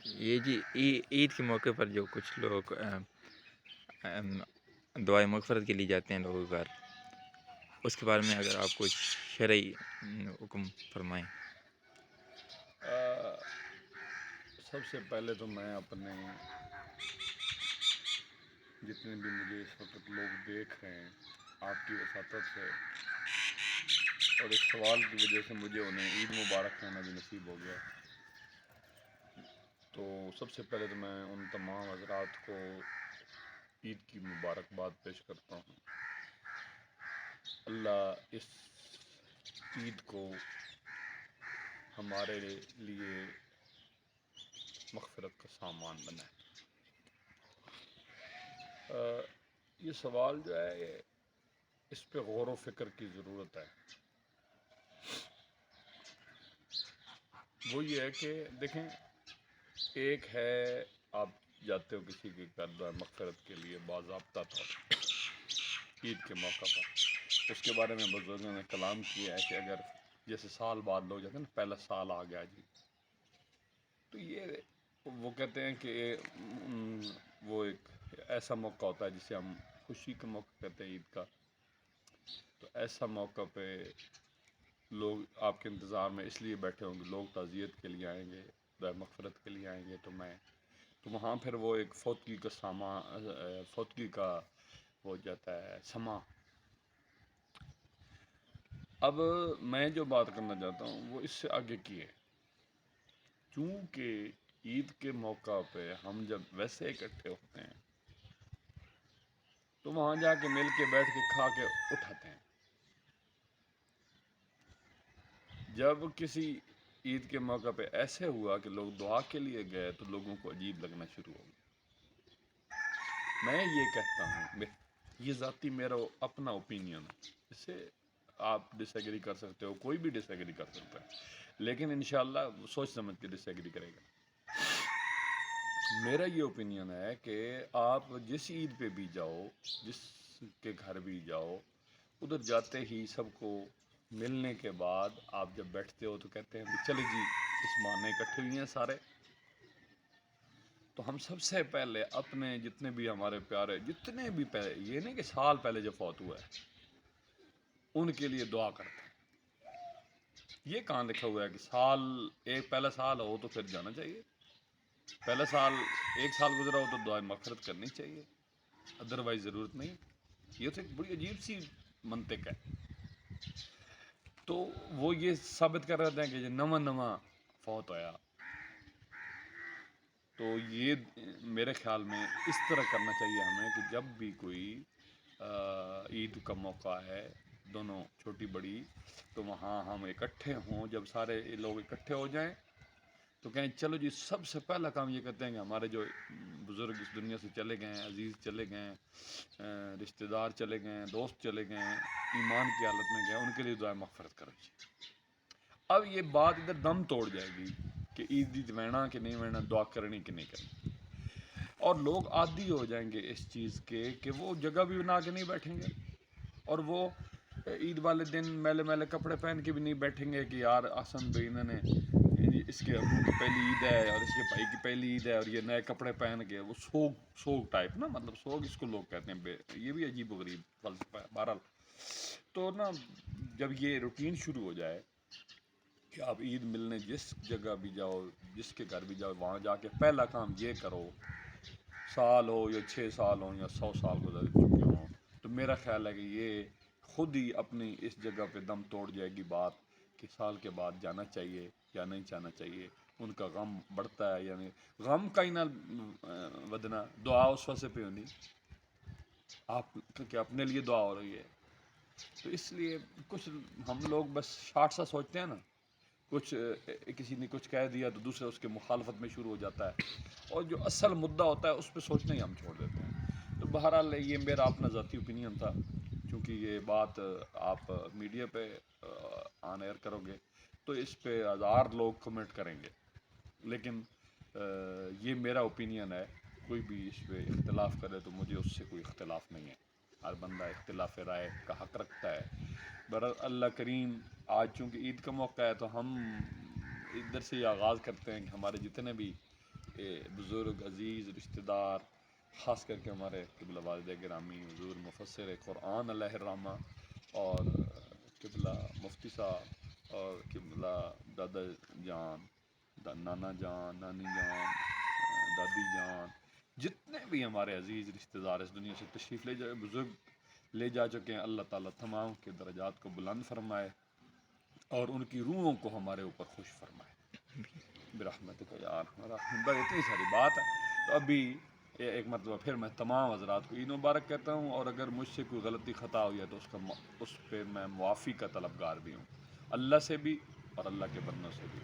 یہ جی عید کے موقع پر جو کچھ لوگ دعائیں مغفرت کے لیے جاتے ہیں لوگوں کے گھر، اس کے بارے میں اگر آپ کچھ شرعی حکم فرمائیں۔ سب سے پہلے تو میں اپنے جتنے بھی مجھے اس وقت لوگ دیکھ رہے ہیں آپ کی وساطت سے اور اس سوال کی وجہ سے مجھے انہیں عید مبارک کہنا بھی نصیب ہو گیا، تو سب سے پہلے تو میں ان تمام حضرات کو عید کی مبارکباد پیش کرتا ہوں۔ اللہ اس عید کو ہمارے لیے مغفرت کا سامان بنائے۔ یہ سوال جو ہے اس پہ غور و فکر کی ضرورت ہے۔ وہ یہ ہے کہ دیکھیں، ایک ہے آپ جاتے ہو کسی کے گھر دعائے مغفرت کے لیے باضابطہ طور پر عید کے موقع پر، اس کے بارے میں بزرگوں نے کلام کیا ہے کہ اگر جیسے سال بعد لوگ جاتے ہیں نا، پہلا سال آ گیا جی، تو یہ وہ کہتے ہیں کہ وہ ایک ایسا موقع ہوتا ہے جسے ہم خوشی کا موقع کہتے ہیں عید کا، تو ایسا موقع پہ لوگ آپ کے انتظار میں اس لیے بیٹھے ہوں گے، لوگ تعزیت کے لیے آئیں گے، دعائے مغفرت کے لیے آئیں گے، تو وہاں پھر وہ ایک فوتگی کا ہو جاتا ہے سما۔ اب میں جو بات کرنا چاہتا ہوں وہ اس سے آگے کی ہے، چونکہ عید کے موقع پہ ہم جب ویسے اکٹھے ہوتے ہیں تو وہاں جا کے مل کے بیٹھ کے کھا کے اٹھاتے ہیں۔ جب کسی عید کے موقع پہ ایسے ہوا کہ لوگ دعا کے لیے گئے تو لوگوں کو عجیب لگنا شروع ہو گیا۔ میں یہ کہتا ہوں، یہ ذاتی میرا اپنا اوپینین ہے، اس سے آپ ڈس ایگری کر سکتے ہو، کوئی بھی ڈس ایگری کر سکتا ہے، لیکن انشاءاللہ سوچ سمجھ کے ڈس ایگری کرے گا۔ میرا یہ اوپینین ہے کہ آپ جس عید پہ بھی جاؤ، جس کے گھر بھی جاؤ، ادھر جاتے ہی سب کو ملنے کے بعد آپ جب بیٹھتے ہو تو کہتے ہیں چلے جی اس مانے اکٹھے ہوئے ہیں سارے، تو ہم سب سے پہلے اپنے جتنے بھی ہمارے پیارے، جتنے بھی پہلے، یہ نہیں کہ سال پہلے جو فوت ہوا ہے، ان کے لیے دعا کرتے ہیں۔ یہ کہاں لکھا ہوا ہے کہ سال ایک پہلا سال ہو تو پھر جانا چاہیے؟ پہلا سال ایک سال گزرا ہو تو دعائیں مغفرت کرنی چاہیے، ادروائز ضرورت نہیں۔ یہ تو ایک بڑی عجیب سی منطق ہے۔ تو وہ یہ ثابت کر رہے ہیں کہ نواں فوت ہویا، تو یہ میرے خیال میں اس طرح کرنا چاہیے ہمیں کہ جب بھی کوئی عید کا موقع ہے، دونوں چھوٹی بڑی، تو وہاں ہم اکٹھے ہوں، جب سارے لوگ اکٹھے ہو جائیں تو کہیں چلو جی سب سے پہلا کام یہ کرتے ہیں کہ ہمارے جو بزرگ اس دنیا سے چلے گئے ہیں، عزیز چلے گئے ہیں، رشتہ دار چلے گئے ہیں، دوست چلے گئے ہیں، ایمان کی حالت میں گئے، ان کے لیے دعائیں مغفرت کرو جی۔ اب یہ بات ادھر دم توڑ جائے گی کہ عید وینا کہ نہیں وینا، دعا کرنی کہ نہیں کرنی، اور لوگ عادی ہو جائیں گے اس چیز کے کہ وہ جگہ بھی بنا کے نہیں بیٹھیں گے، اور وہ عید والے دن میلے میلے کپڑے پہن کے بھی نہیں بیٹھیں گے کہ یار آسن بھائی انہوں نے اس کے ابو کی پہلی عید ہے اور اس کے بھائی کی پہلی عید ہے اور یہ نئے کپڑے پہن کے، وہ سوگ ٹائپ نا، مطلب سوگ اس کو لوگ کہتے ہیں، یہ بھی عجیب و غریب فلسفہ ہے۔ بہرحال تو نا، جب یہ روٹین شروع ہو جائے کہ آپ عید ملنے جس جگہ بھی جاؤ، جس کے گھر بھی جاؤ، وہاں جا کے پہلا کام یہ کرو، سال ہو یا 6 سال ہوں یا 100 سال گزر چکے ہوں، تو میرا خیال ہے کہ یہ خود ہی اپنی اس جگہ پہ دم توڑ جائے گی بات کہ سال کے بعد جانا چاہیے یا نہیں جانا چاہیے۔ ان کا غم بڑھتا ہے، یعنی غم کا ہی نہ ودنا، دعا اس وجہ پہ ہونی آپ کہ اپنے لیے دعا ہو رہی ہے۔ تو اس لیے کچھ ہم لوگ بس شارٹ سا سوچتے ہیں نا، کچھ کسی نے کچھ کہہ دیا تو دوسرے اس کے مخالفت میں شروع ہو جاتا ہے، اور جو اصل مدعا ہوتا ہے اس پہ سوچنا ہی ہم چھوڑ دیتے ہیں۔ تو بہرحال یہ میرا اپنا ذاتی اوپینین تھا، چونکہ یہ بات آپ میڈیا پہ آن ایئر کرو گے تو اس پہ ہزار لوگ کمنٹ کریں گے، لیکن یہ میرا اوپینین ہے، کوئی بھی اس پہ اختلاف کرے تو مجھے اس سے کوئی اختلاف نہیں ہے، ہر بندہ اختلاف رائے کا حق رکھتا ہے۔ برحال اللہ کریم، آج چونکہ عید کا موقع ہے تو ہم ادھر سے یہ آغاز کرتے ہیں کہ ہمارے جتنے بھی بزرگ عزیز رشتہ دار، خاص کر کے ہمارے قبلہ والد گرامی حضور مفسر قرآن علیہ الرحمہ اور قبلہ مفتی صاحب اور قبلہ دادا جان، نانا جان، نانی جان، دادی جان، جتنے بھی ہمارے عزیز رشتہ دار اس دنیا سے تشریف لے جائے بزرگ لے جا چکے ہیں، اللہ تعالیٰ تمام کے درجات کو بلند فرمائے اور ان کی روحوں کو ہمارے اوپر خوش فرمائے برحمتک یا ارحم الراحمین۔ بس اتنی ساری بات ہے۔ تو ابھی ایک مرتبہ پھر میں تمام حضرات کو عید مبارک کہتا ہوں، اور اگر مجھ سے کوئی غلطی خطا ہوئی ہے تو اس پہ میں معافی کا طلبگار بھی ہوں، اللہ سے بھی اور اللہ کے بندوں سے بھی۔